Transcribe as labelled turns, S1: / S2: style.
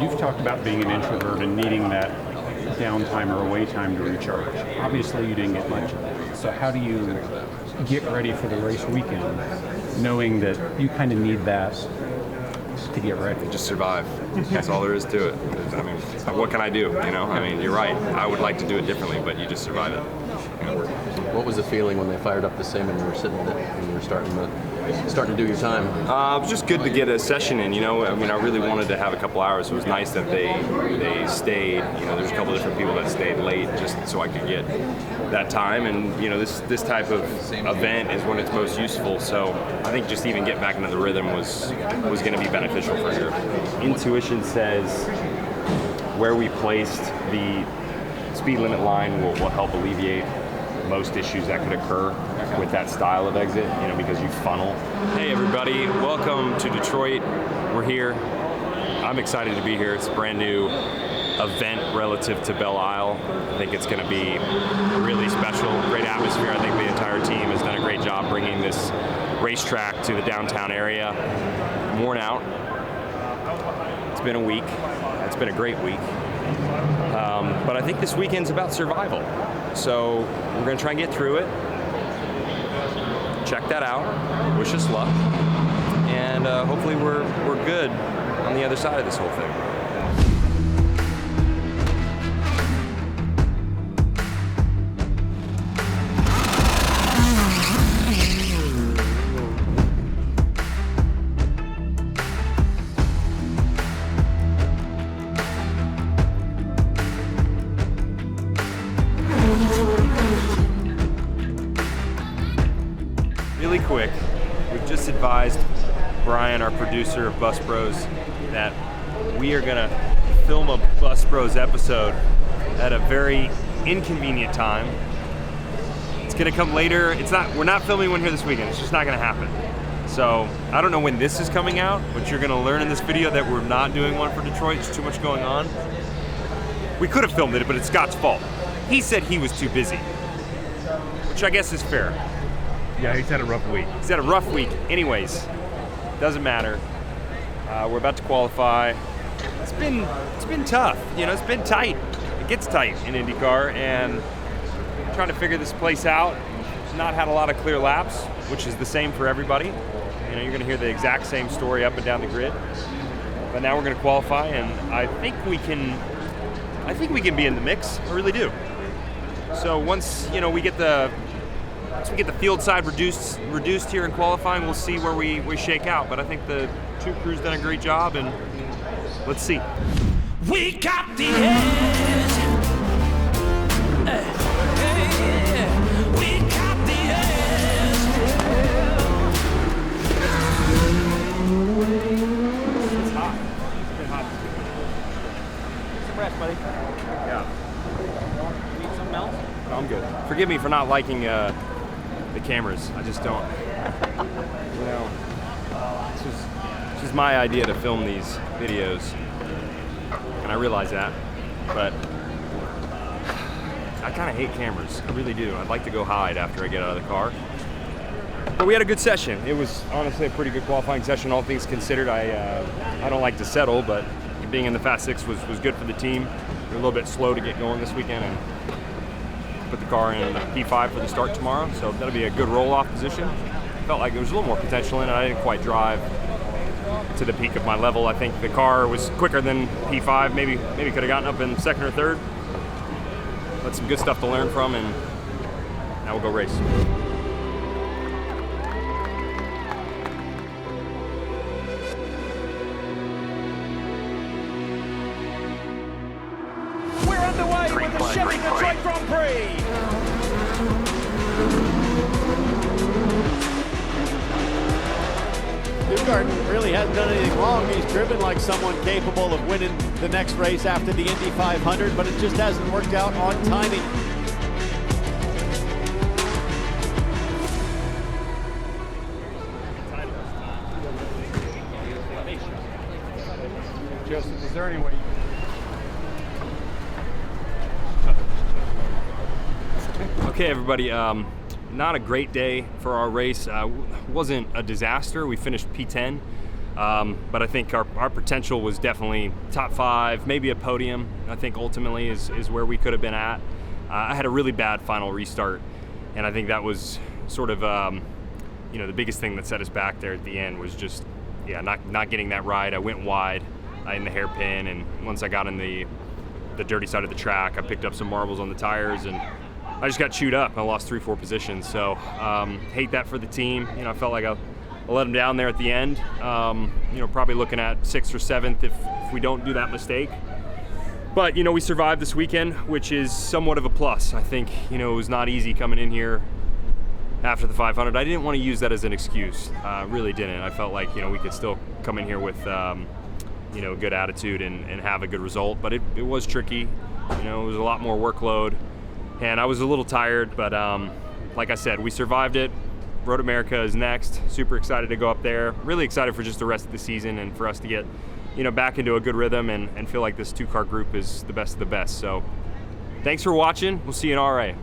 S1: You've talked about being an introvert and needing that downtime or away time to recharge. Obviously, you didn't get much of that. So how do you get ready for the race weekend, knowing that you kind of need that to get ready?
S2: Just survive. That's all there is to it. I mean, what can I do? You know, I mean, you're right. I would like to do it differently, but you just survive it.
S3: What was the feeling when they fired up the sim and you were sitting there and you were starting to do your time?
S2: It was just good to get a session in, you know. I mean, I really wanted to have a couple hours, so it was nice that they stayed. You know, there's a couple different people that stayed late just so I could get that time. And, you know, this type of event is when it's most useful. So I think just even getting back into the rhythm was going to be beneficial for sure. Intuition says where we placed the speed limit line will help alleviate most issues that could occur with that style of exit, you know, because you funnel. Hey everybody, welcome to Detroit. We're here. I'm excited to be here. It's a brand new event relative to Belle Isle. I think it's going to be really special, great atmosphere. I think the entire team has done a great job bringing this racetrack to the downtown area. I'm worn out. It's been a week. It's been a great week. But I think this weekend's about survival. So we're going to try and get through it. Check that out. Wish us luck. And hopefully we're good on the other side of this whole thing. Really quick, we've just advised Brian, our producer of Bus Bros, that we are gonna film a Bus Bros episode at a very inconvenient time. It's gonna come later. We're not filming one here this weekend. It's just not gonna happen. So I don't know when this is coming out, but you're gonna learn in this video that we're not doing one for Detroit. There's too much going on. We could have filmed it, but it's Scott's fault. He said he was too busy, which I guess is fair.
S1: Yeah, he's had a rough week.
S2: He's had a rough week. Anyways, doesn't matter. We're about to qualify. It's been tough. You know, it's been tight. It gets tight in IndyCar, and trying to figure this place out. Not had a lot of clear laps, which is the same for everybody. You know, you're going to hear the exact same story up and down the grid. But now we're going to qualify, and I think we can be in the mix. I really do. So once we get the field side reduced here in qualifying, we'll see where we shake out. But I think the two crews done a great job, and let's see.
S4: We got the edge. We got the edge.
S2: It's hot. It's been hot.
S5: Some rest, buddy.
S2: Yeah.
S5: Need something else?
S2: I'm good. Forgive me for not liking the cameras. I just don't. You know, it's just my idea to film these videos, and I realize that. But I kind of hate cameras. I really do. I'd like to go hide after I get out of the car. But we had a good session. It was honestly a pretty good qualifying session, all things considered. I don't like to settle, but being in the Fast Six was good for the team. We're a little bit slow to get going this weekend, and put the car in P5 for the start tomorrow, so that'll be a good roll-off position. Felt like there was a little more potential in it. I didn't quite drive to the peak of my level. I think the car was quicker than P5. Maybe could have gotten up in second or third. But some good stuff to learn from, and now we'll go race.
S4: We're underway with the Chevy Detroit Grand Prix.
S6: Newgarden really hasn't done anything wrong. He's driven like someone capable of winning the next race after the Indy 500, but it just hasn't worked out on timing.
S1: Joseph, is there any way
S2: Okay, everybody. Not a great day for our race. Wasn't a disaster. We finished P10. But I think our potential was definitely top 5, maybe a podium. I think ultimately is where we could have been at. I had a really bad final restart, and I think that was sort of the biggest thing that set us back there at the end was just not getting that ride. I went wide in the hairpin, and once I got in the dirty side of the track, I picked up some marbles on the tires, and I just got chewed up. I lost 3-4 positions, so hate that for the team. I felt like I let them down there at the end. Probably looking at 6th or 7th if we don't do that mistake. But we survived this weekend, which is somewhat of a plus. I think it was not easy coming in here after the 500. I didn't want to use that as an excuse. Really didn't. I felt like we could still come in here with good attitude and have a good result. But it was tricky. It was a lot more workload, and I was a little tired. But like I said, we survived it. Road America is next. Super excited to go up there. Really excited for just the rest of the season and for us to get back into a good rhythm and feel like this 2-car group is the best of the best. So thanks for watching. We'll see you in RA.